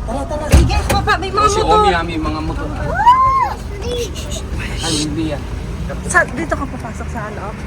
Tara. Sige, papa, may mga Si motor. Omi, may mga motor. Ay, hindi yan. Dito ka papasok sa loob.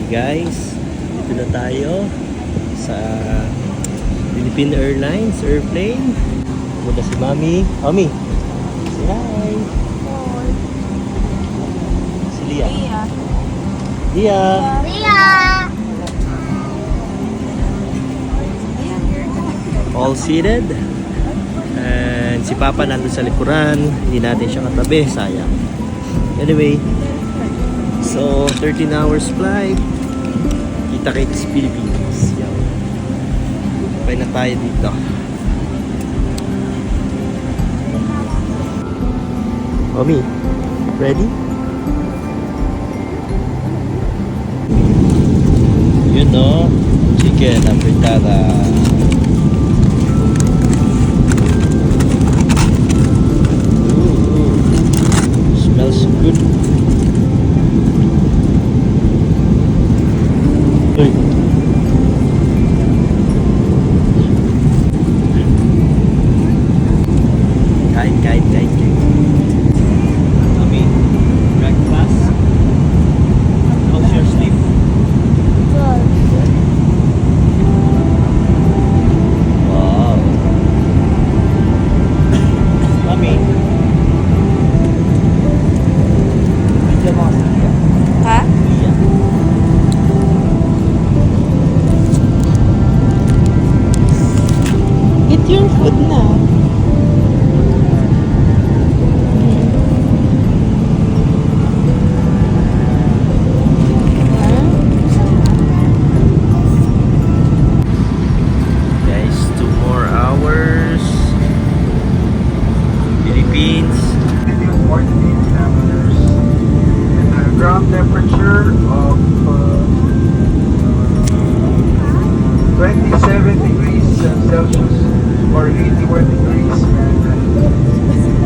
Guys, dito na tayo sa Philippine Airlines airplane. Pumunta si Mami. Mami, say hi. Si Lia. Lia. All seated. And si Papa nandun sa likuran. Hindi natin siya katabi. Sayang. Anyway, so 13 hours flight. Kita kayo sa Philippines. Yan. Pay na tayo dito. Mami, ready? You know, chicken afritada. Ooh, smells good. Uy. Kain. Mami, breakfast. How's your sleep? Wow. Mami. Medyo mga Lia. Ha? Lia. Eat your food na. Guys, 2 more hours. Philippines. 48 kilometers. And a ground temperature of 27 degrees Celsius or 81 degrees Fahrenheit.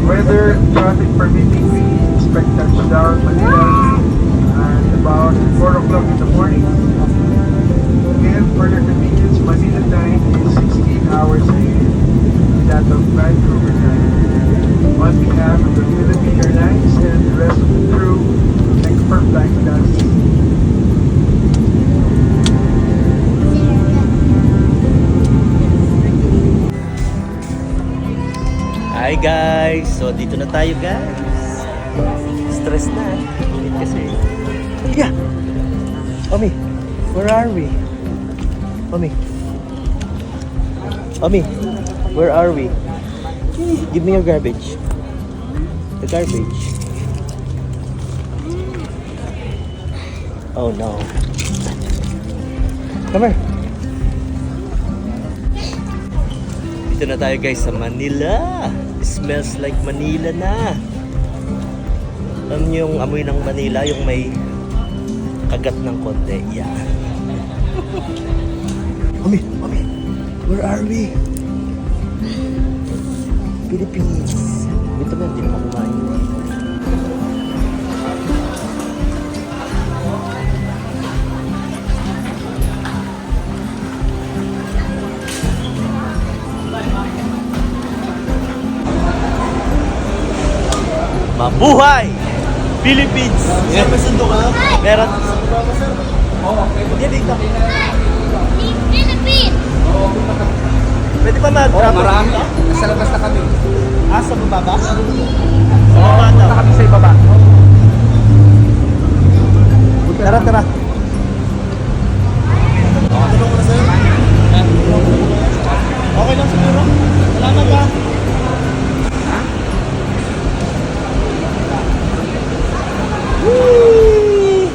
Weather, traffic permitting, we expect touchdown Manila at about 4 o'clock in the morning. Again, for your convenience, Manila time is 16 hours ahead. That of Vancouver time. On behalf of the Philippine Airlines and the rest of the crew, thanks for flying with us. Hi guys! So dito na tayo guys. Stress na. Init kasi. Yeah! Omi, where are we? Omi. Omi, where are we? Give me your garbage. The garbage. Oh no. Come here. Dito na tayo guys sa Manila. It smells like Manila na. Alam niyo yung amoy ng Manila, yung may kagat ng konti. Yeah. Mami, where are we? Philippines. Ito ba, hindi naman kumain. Mabuhay! Philippines! Yeah. Meron. Hindi dito. Philippines! Pwede pa mag-drop? Marami. Nasa labas na kami. Sa baba? Sa baba daw. Punta kami sa ibaba. Tara. Okay lang siguro. Salamat ha. Whee!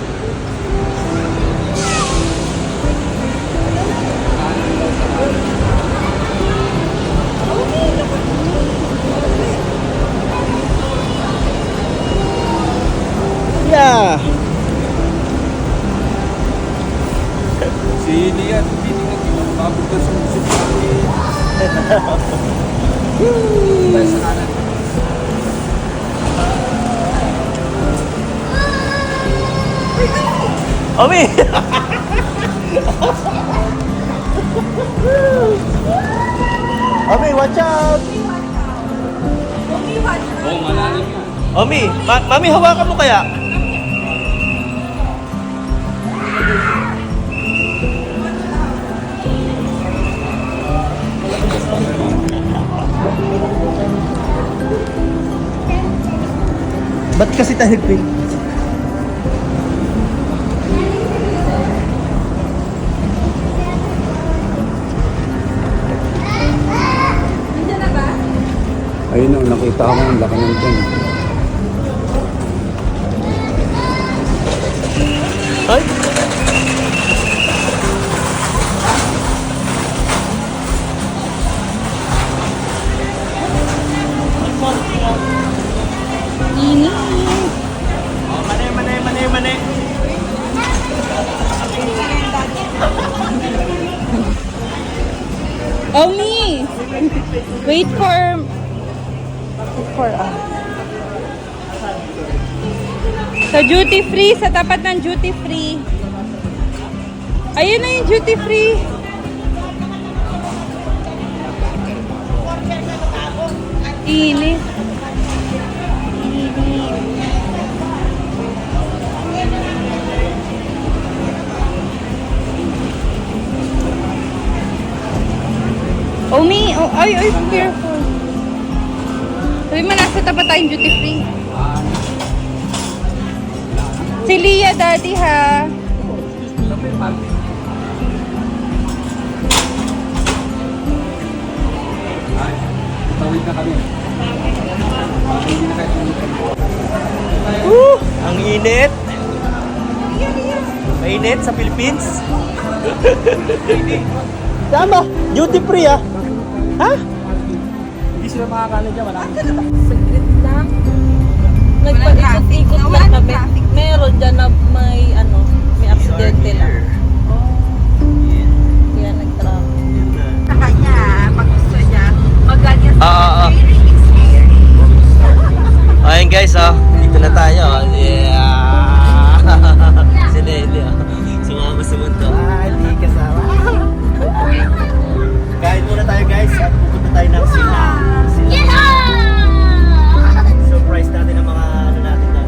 Yeah. Si Lian, hindi na mapunta sa sa kanan. Omi! Omi, watch out! Oo, malalim yan. Omi, mami, hawakan mo kaya? Ba't kasi tayo nag-pink? Ayun o, nakita ko ang laki ng dyan. Ay! Ini. Oh, mani. Omi! Wait for sa duty free, sa tapat ng duty free. Ayun na yung duty free. Init. Omi, oh, ay, careful. Sabi mo, nasa tapat tayong duty free. Si Lia, daddy, ha? Tawid na kami. Hindi na kahit Ang init! Mainit sa Philippines? Tama! Duty free ah! Ha? Hindi sila makakala dyan, wala. Saglit lang. Nagpag-ikot-ikot lang kami. Meron dyan na may may aksidente lang. Kaya nag-traffic. Sa kanya, pag gusto niya, mag-ganyan Oo. Ayun guys, dito na tayo. Yeah! Si Nelly, sumama sa mundo. Hindi kasama. Kain muna tayo guys at pupunta tayo ng Silang. Surprise natin ang mga natin doon.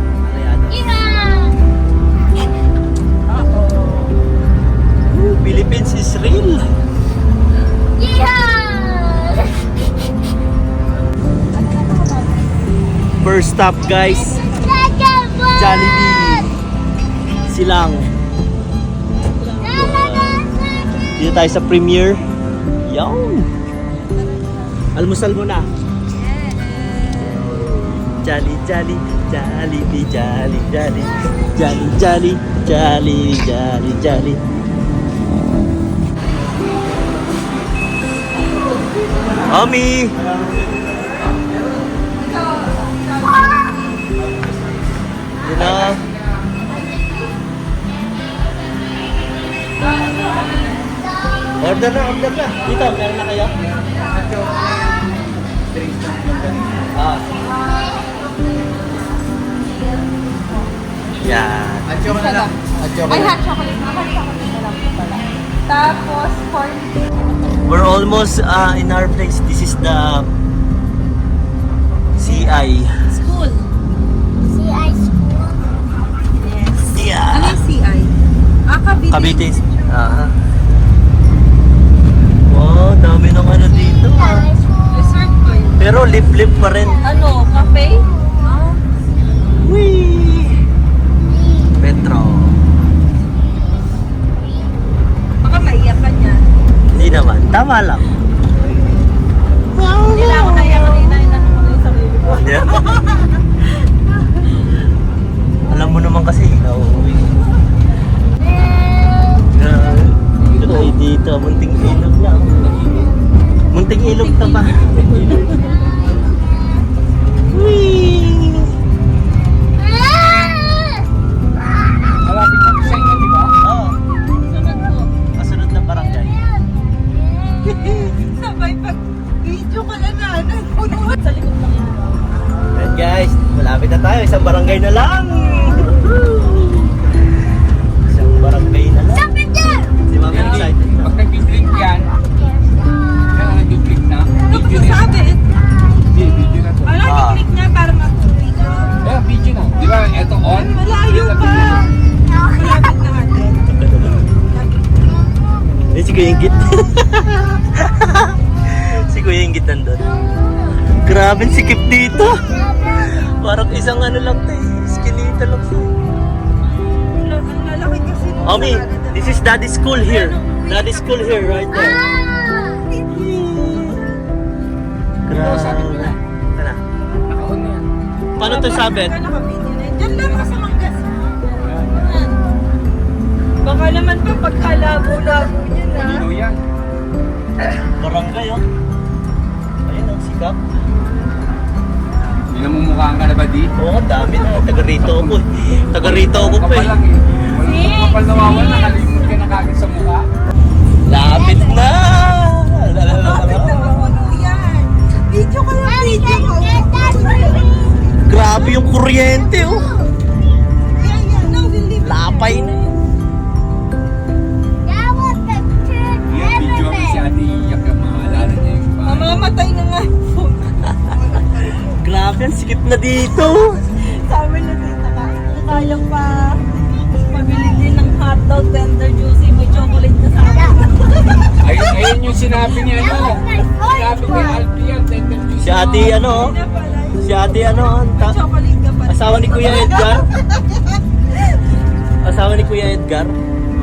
Philippines is real. First stop guys, Jollibee, Silang. Dito tayo sa premiere. Yum! Almusal muna. Jolly, Jollibee, Jolly. Omi! Dito. Order na. Dito, meron na kayo? Yan. Ay, hot chocolate. Hot chocolate na lang po pala. Tapos, corn. We're almost in our place. This is the CI. School. Ano Yeah. yung CI? Cavite. Cavite. Wow, dami ng ano dito. Resort ko yun. Pero lip pa rin. Cafe? Whee! Petro. Baka maiyak ka niya. Hindi naman. Tama lang. ilog na pa. Whee! Malapit na sa inyo, di ba? Oo. Kasunod na barangay. Sabay pag video ka na nanan. Punuhan sa likod ng And guys, malapit na tayo. Isang barangay na lang. Isang barangay na lang. Si Mami excited na. Pag nag-blink yan, yan nag-blink na. Ano Video ba na yan. sabi? Hindi, video na to. Ano, i-click niya para mag-video. Eh, video na. Di ba, eto on? Malayo pa. Malapit na natin. Eh, si Kuya Inggit. Si Kuya Inggit nandun. Grabe ang sikip dito. Parang isang ano lang to eh. Skinita lang to. Ang lalaki kasi nung Mami, this is Daddy's school here. Daddy's school here, right there. Pero sabi ko na, Tara. naka-on na yan. Paano to sabit? Naka-video na yun. Diyan lang ka sa manggas. Baka naman pa pagkalabo-labo niya na. Malino yan. Barangay oh. Ayun ang sikap. Minamumukhaan ka na ba di? Oo, ang dami na. Taga rito ako eh. Taga rito ako pa Kapal eh. lang eh. Walang kapal na wawan, nakalimot ka na kagad sa mukha. Lapit na! Bakit nagpapuno yan? Video ka lang, video ka. Grabe yung kuryente oh. Yan, yan. No, we'll leave it. Lapay na yun. Yan, video ako si Ate Iyak. Maalala niya yung bahay. Mamamatay na nga yung phone. Grabe, ang sikip na dito. Sa amin na dito ka. Kaya pa pabili din ng hotdog, tender juicy, may chocolate na sa akin. Ayun yung sinabi niya, ano? Sinabi ni Alpian, tender juice. Si ate ano oh. Na pala. Si ate ano May chocolate ka pa. asawa ni Kuya Edgar. Asawa ni Kuya Edgar.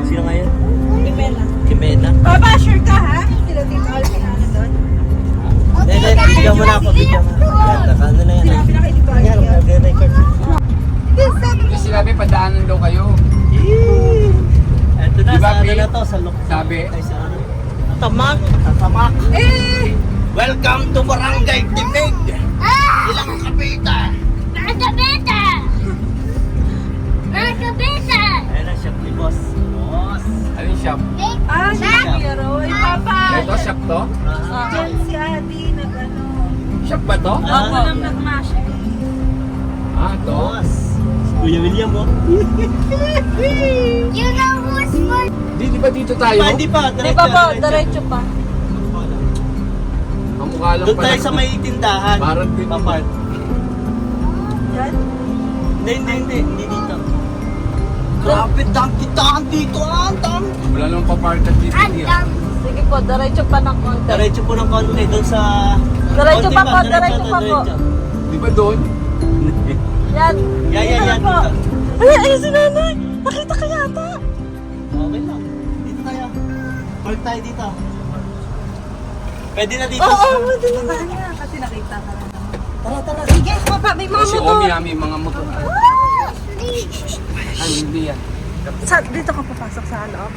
Sino nga yun? Kimela. Jimena. Baba, sure ka ha? Sila dito Alvin ano doon? Hindi, bigyan mo na ako. Bigyan mo. Yan, ano na yan. Sinabi na kay Dito Yan, Alvin. mag-record. Kasi sinabi, padaanan daw kayo. Ito na, Diba, sa ano Kate? na to, sa look. Sabi, Ay, sa ano? Tamak. Tamak. Eh! Welcome to Barangay Timig. Ilang kapita. Ayan ang shop ni Boss. Boss. alin shop? Ah, si Kuya Roy. Papa! Ito, shop to? Diyan si Adi nag-ano. Shop ba to? Ako lang nag-mash. Ah, to. Boss. Kuya William oh. Di ba dito tayo? Hindi pa. Di ba po, diretso pa. Ang mukha lang Doon pala. tayo sa may tindahan. Parang dito. Papart. Yan. Hindi dito. Grabe, dami dito ah. Ang dami. Wala namang paparkat dito niya. Sige po, diretso pa ng konti. Diretso po ng konti doon sa... Diretso konti pa po, diretso pa po. Di ba doon? Yan. Yan. Po. Dito. Ay, ayun si nanay. Nakita ka yata. Okay lang. Dito tayo. Park tayo dito. Pwede na dito. Oo, pwede na. Kasi nakita ka na. Tara. Sige, papa, may mga Kasi motor. may mga motor. Ay, hindi yan. Dito ka papasok sa loob.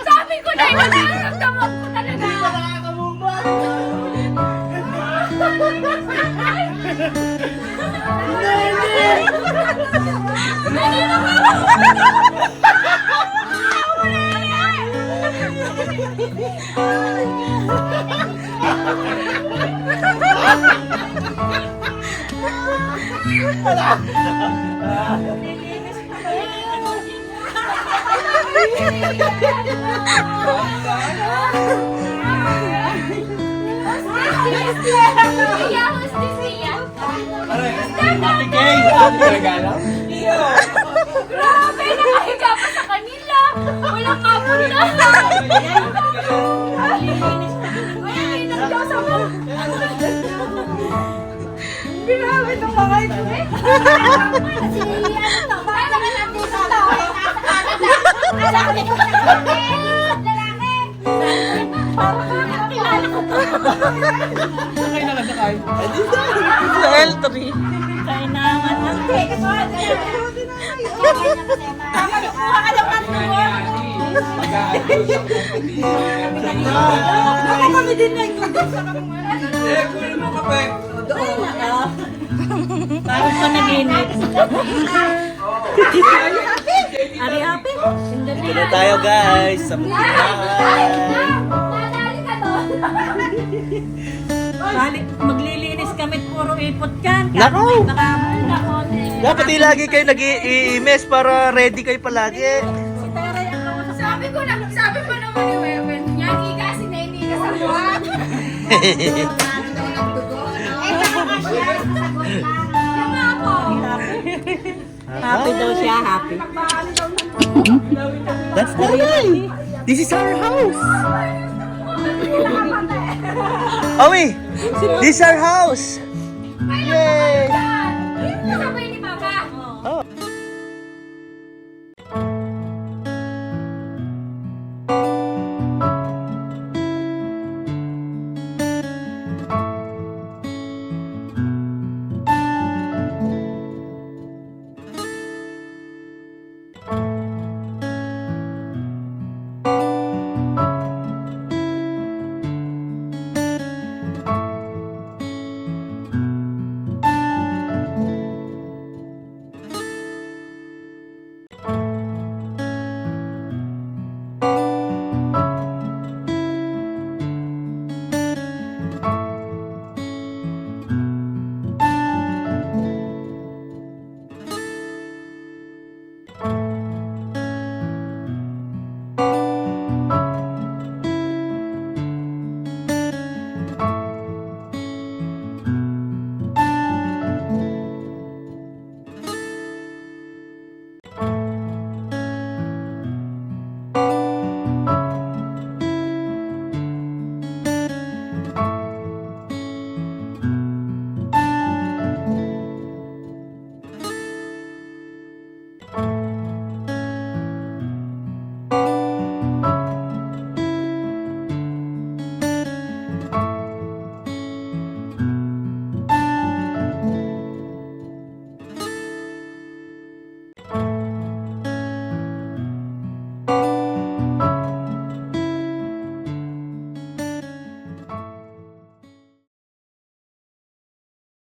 Sabi ko na yun, nararamdaman ko talaga. Grabe, nakahiga pa sa kanila. Walang mapunta. Ay, nagdiyosa mo. Grabe itong mga ito eh. Kasi ano to, paano ka natin ito? Lalaki. Kilala ko to. Sa L3. Kain naman. Hindi, tama yung kuha ka lang Bakit kami din nag-google sa Kunin mo kape. Parang pa naginip. Ari happy? Dito tayo guys sa bukidaan. Nadali ka doon. Balik, maglilinis kami puro ipot kan. Nako! Nako, Dapat lagi kayo nag-i-mess para ready kayo palagi. Si Taray ang kausap. sabi pa naman ni Wewen, yan higa, sinay-higa sa buwan. Happy daw siya, happy. That's the way. This is our house. Owi, this is our house. Yay! Sabay ni